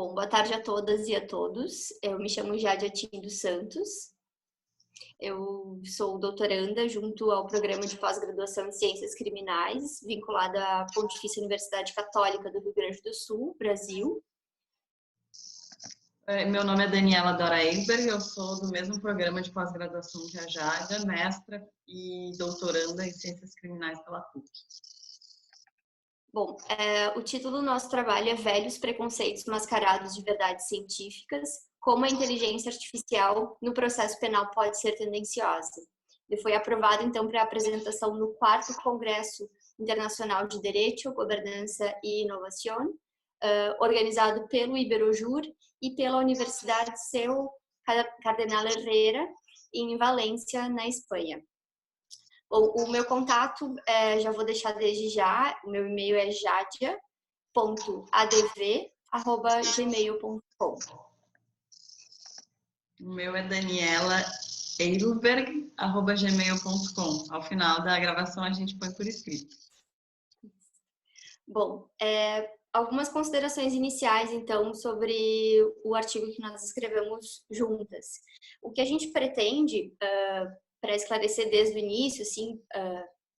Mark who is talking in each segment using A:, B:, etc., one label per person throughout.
A: Bom, boa tarde a todas e a todos. Eu me chamo Jade Atim dos Santos. Eu sou doutoranda junto ao programa de pós-graduação em Ciências Criminais, vinculada à Pontifícia Universidade Católica do Rio Grande do Sul, Brasil.
B: Meu nome é Daniela Dora Eisberg, eu sou do mesmo programa de pós-graduação que a Jade, mestra e doutoranda em Ciências Criminais pela PUC.
A: Bom, o título do nosso trabalho é Velhos Preconceitos Mascarados de Verdades Científicas, como a inteligência artificial no processo penal pode ser tendenciosa. Ele foi aprovado, então, para apresentação no 4º Congresso Internacional de Direito, Governança e Inovação, organizado pelo Iberojur e pela Universidade Seu Cardenal Herrera, em Valência, na Espanha. O meu contato, já vou deixar desde já, o meu e-mail é jadia.adv@gmail.com.
B: O meu é daniela.eilberg@gmail.com. Ao final da gravação a gente põe por escrito.
A: Bom, algumas considerações iniciais, então, sobre o artigo que nós escrevemos juntas. O que a gente pretende, para esclarecer desde o início, assim,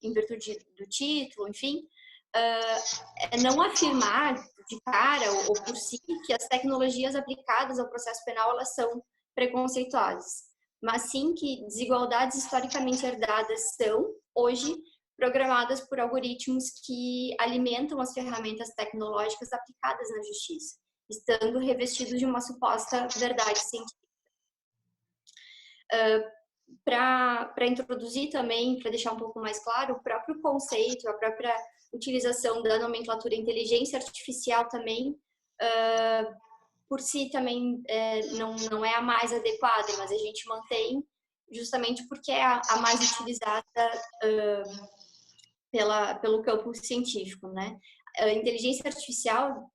A: em virtude do título, enfim, é não afirmar de cara ou por si que as tecnologias aplicadas ao processo penal elas são preconceituosas, mas sim que desigualdades historicamente herdadas são, hoje, programadas por algoritmos que alimentam as ferramentas tecnológicas aplicadas na justiça, estando revestidos de uma suposta verdade científica. Para introduzir também, para deixar um pouco mais claro, o próprio conceito, a própria utilização da nomenclatura inteligência artificial também, por si também não é a mais adequada, mas a gente mantém justamente porque é a mais utilizada pelo campo científico, né? A inteligência artificial,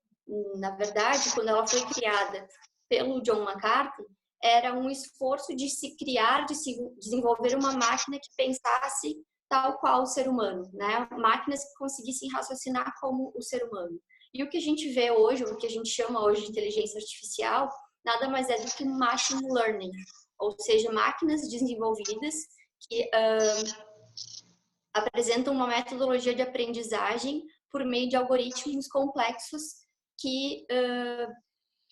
A: na verdade, quando ela foi criada pelo John McCarthy, era um esforço de se criar, de se desenvolver uma máquina que pensasse tal qual o ser humano, né? Máquinas que conseguissem raciocinar como o ser humano. E o que a gente vê hoje, o que a gente chama hoje de inteligência artificial, nada mais é do que machine learning, ou seja, máquinas desenvolvidas que apresentam uma metodologia de aprendizagem por meio de algoritmos complexos que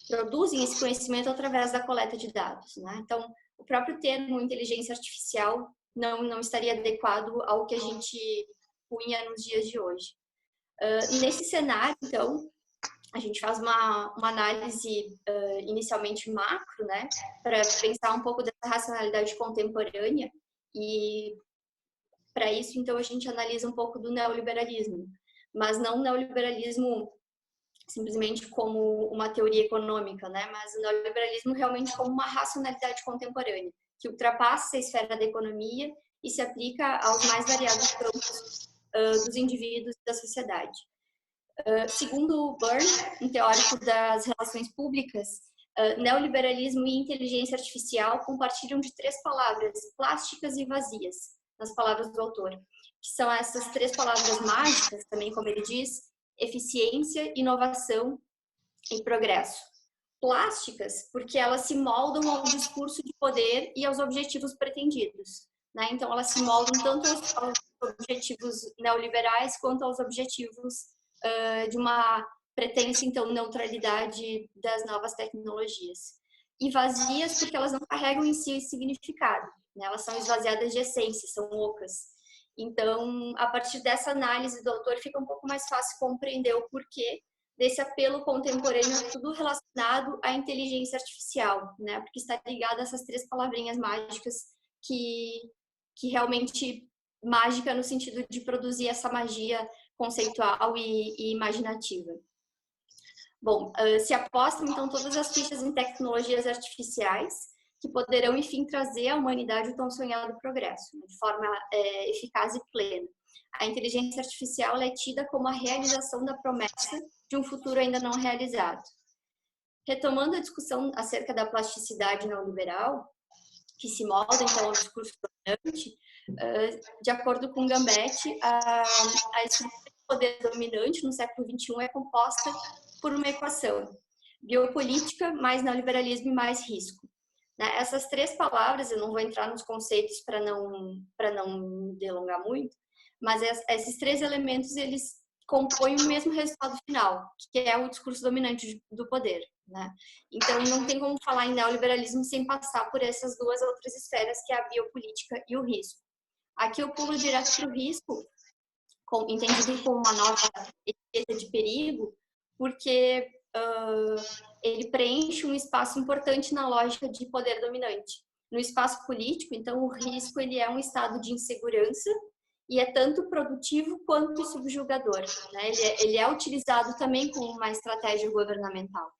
A: produzem esse conhecimento através da coleta de dados, né? Então, o próprio termo inteligência artificial não estaria adequado ao que a gente punha nos dias de hoje. Nesse cenário, então, a gente faz uma análise inicialmente macro, né? Para pensar um pouco dessa racionalidade contemporânea e para isso, então, a gente analisa um pouco do neoliberalismo, mas não o neoliberalismo simplesmente como uma teoria econômica, né? Mas o neoliberalismo realmente como uma racionalidade contemporânea, que ultrapassa a esfera da economia e se aplica aos mais variados campos dos indivíduos e da sociedade. Segundo Byrne, um teórico das relações públicas, neoliberalismo e inteligência artificial compartilham de 3 palavras, plásticas e vazias, nas palavras do autor, que são essas 3 palavras mágicas, também como ele diz, eficiência, inovação e progresso. Plásticas, porque elas se moldam ao discurso de poder e aos objetivos pretendidos, né? Então, elas se moldam tanto aos objetivos neoliberais quanto aos objetivos de uma pretensa, então, neutralidade das novas tecnologias. E vazias, porque elas não carregam em si significado, né? Elas são esvaziadas de essência, são ocas. Então, a partir dessa análise do autor, fica um pouco mais fácil compreender o porquê desse apelo contemporâneo, tudo relacionado à inteligência artificial, né? Porque está ligado a essas 3 palavrinhas mágicas que realmente mágica no sentido de produzir essa magia conceitual e imaginativa. Bom, se apostam, então, todas as fichas em tecnologias artificiais que poderão, enfim, trazer à humanidade o tão sonhado progresso, né, de forma eficaz e plena. A inteligência artificial é tida como a realização da promessa de um futuro ainda não realizado. Retomando a discussão acerca da plasticidade neoliberal, que se molda, então, ao discurso dominante, de acordo com Gambetti, a estrutura de poder dominante no século XXI é composta por uma equação. biopolítica, mais neoliberalismo e mais risco. Né? Essas 3 palavras, eu não vou entrar nos conceitos para não me delongar muito, mas esses 3 elementos, eles compõem o mesmo resultado final, que é o discurso dominante do poder. Né? Então, não tem como falar em neoliberalismo sem passar por essas 2 outras esferas, que é a biopolítica e o risco. Aqui eu pulo direto para o risco, entendido como uma nova etiqueta de perigo, porque ele preenche um espaço importante na lógica de poder dominante. No espaço político, então, o risco ele é um estado de insegurança e é tanto produtivo quanto subjugador. Né? Ele é utilizado também como uma estratégia governamental.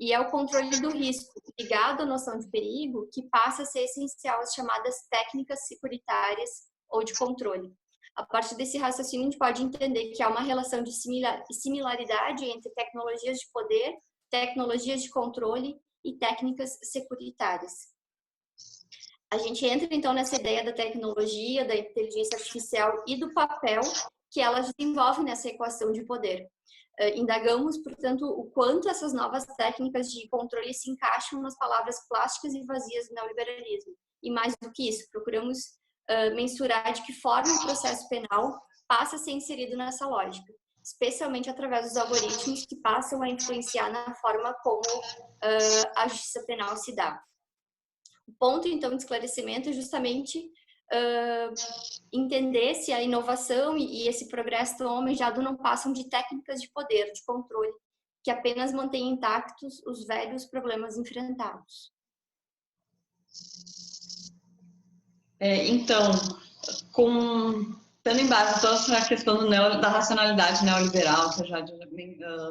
A: E é o controle do risco, ligado à noção de perigo, que passa a ser essencial às chamadas técnicas securitárias ou de controle. A partir desse raciocínio, a gente pode entender que há uma relação de similaridade entre tecnologias de poder, tecnologias de controle e técnicas securitárias. A gente entra, então, nessa ideia da tecnologia, da inteligência artificial e do papel que elas desenvolvem nessa equação de poder. Indagamos, portanto, o quanto essas novas técnicas de controle se encaixam nas palavras plásticas e vazias do neoliberalismo. E mais do que isso, procuramos mensurar de que forma o processo penal passa a ser inserido nessa lógica, especialmente através dos algoritmos que passam a influenciar na forma como a justiça penal se dá. O ponto, então, de esclarecimento é justamente entender se a inovação e esse progresso tão almejado não passam de técnicas de poder, de controle, que apenas mantêm intactos os velhos problemas enfrentados.
B: Então, tendo em base toda essa questão da racionalidade neoliberal, que eu já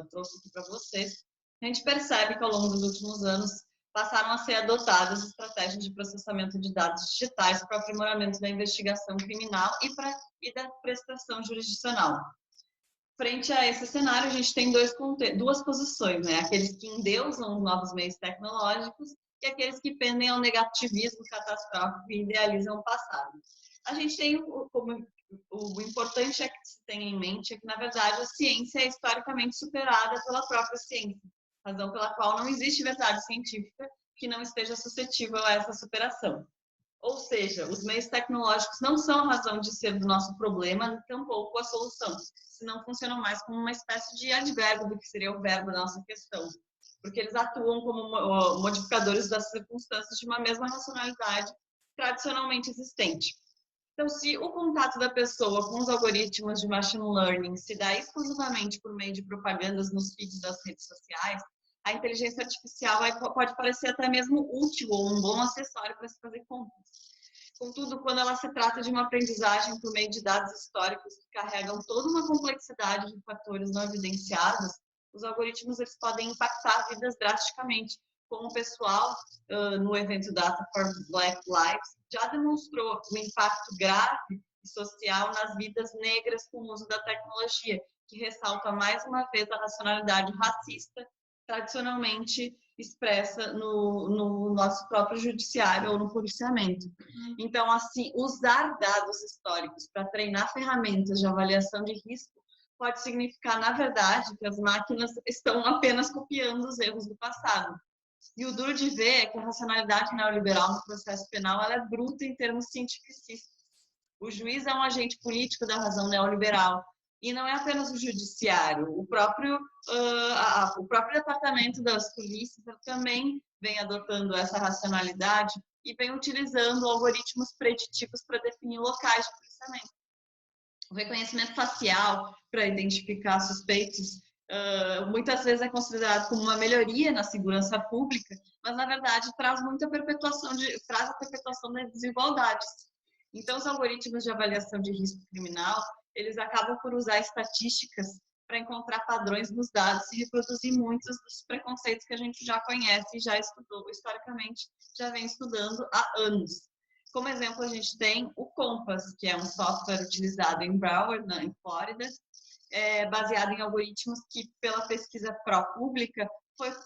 B: trouxe aqui para vocês, a gente percebe que ao longo dos últimos anos passaram a ser adotadas estratégias de processamento de dados digitais para o aprimoramento da investigação criminal e da prestação jurisdicional. Frente a esse cenário, a gente tem duas posições, né? Aqueles que endeusam os novos meios tecnológicos e aqueles que pendem ao negativismo catastrófico e idealizam o passado. A gente tem o importante é que se tenha em mente é que, na verdade, a ciência é historicamente superada pela própria ciência, razão pela qual não existe verdade científica que não esteja suscetível a essa superação. Ou seja, os meios tecnológicos não são a razão de ser do nosso problema, tampouco a solução, senão funcionam mais como uma espécie de advérbio do que seria o verbo da nossa questão, porque eles atuam como modificadores das circunstâncias de uma mesma racionalidade tradicionalmente existente. Então, se o contato da pessoa com os algoritmos de machine learning se dá exclusivamente por meio de propagandas nos feeds das redes sociais, a inteligência artificial pode parecer até mesmo útil ou um bom acessório para se fazer compras. Contudo, quando ela se trata de uma aprendizagem por meio de dados históricos que carregam toda uma complexidade de fatores não evidenciados, os algoritmos eles podem impactar vidas drasticamente, como o pessoal no evento Data for Black Lives já demonstrou o impacto grave e social nas vidas negras com o uso da tecnologia, que ressalta mais uma vez a racionalidade racista tradicionalmente expressa no nosso próprio judiciário ou no policiamento. Então, assim, usar dados históricos para treinar ferramentas de avaliação de risco pode significar, na verdade, que as máquinas estão apenas copiando os erros do passado. E o duro de ver é que a racionalidade neoliberal no processo penal ela é bruta em termos cientificistas. O juiz é um agente político da razão neoliberal. E não é apenas o judiciário, o próprio departamento das polícias também vem adotando essa racionalidade e vem utilizando algoritmos preditivos para definir locais de policiamento. O reconhecimento facial para identificar suspeitos muitas vezes é considerado como uma melhoria na segurança pública, mas na verdade traz a perpetuação das desigualdades. Então, os algoritmos de avaliação de risco criminal eles acabam por usar estatísticas para encontrar padrões nos dados e reproduzir muitos dos preconceitos que a gente já conhece e já estudou historicamente, já vem estudando há anos. Como exemplo, a gente tem o Compass, que é um software utilizado em Broward, em Flórida, baseado em algoritmos que, pela pesquisa pró-pública,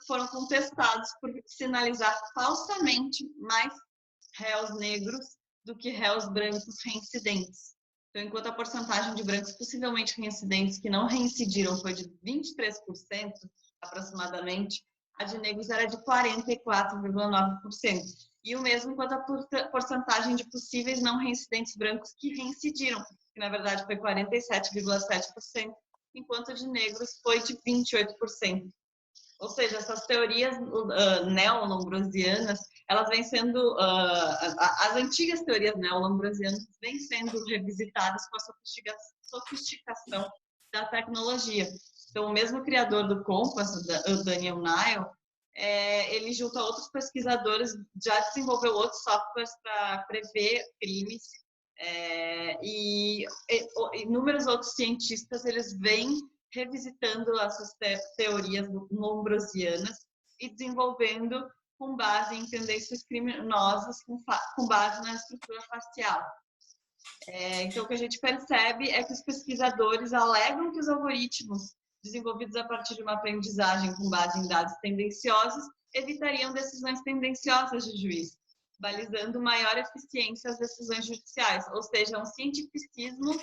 B: foram contestados por sinalizar falsamente mais réus negros do que réus brancos reincidentes. Então, enquanto a porcentagem de brancos possivelmente reincidentes que não reincidiram foi de 23%, aproximadamente, a de negros era de 44,9%. E o mesmo quanto à porcentagem de possíveis não reincidentes brancos que reincidiram, que na verdade foi 47,7%, enquanto a de negros foi de 28%. Ou seja, essas teorias neo-lombrosianas, elas vêm sendo, as antigas teorias neo-lombrosianas vêm sendo revisitadas com a sofisticação da tecnologia. Então, o mesmo criador do Compass, o Daniel Nile, ele junto a outros pesquisadores já desenvolveu outros softwares para prever crimes, e inúmeros outros cientistas eles vêm revisitando essas teorias lombrosianas e desenvolvendo com base em tendências criminosas, com base na estrutura facial. Então, o que a gente percebe é que os pesquisadores alegam que os algoritmos desenvolvidos a partir de uma aprendizagem com base em dados tendenciosos evitariam decisões tendenciosas de juiz, balizando maior eficiência às decisões judiciais, ou seja, um cientificismo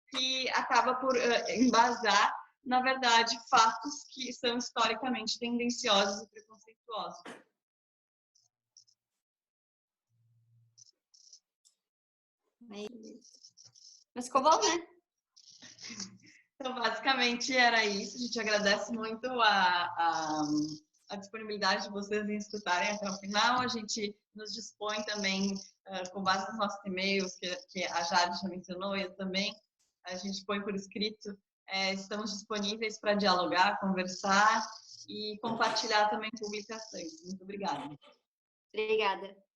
B: que acaba por embasar, na verdade, fatos que são historicamente tendenciosos e preconceituosos.
A: Mas ficou bom, né?
B: Então, basicamente, era isso. A gente agradece muito a disponibilidade de vocês em escutarem até o final. A gente nos dispõe também, com base nos nossos e-mails, que a Jade já mencionou, e eu também, a gente põe por escrito. Estamos disponíveis para dialogar, conversar e compartilhar também publicações. Muito obrigada.
A: Obrigada.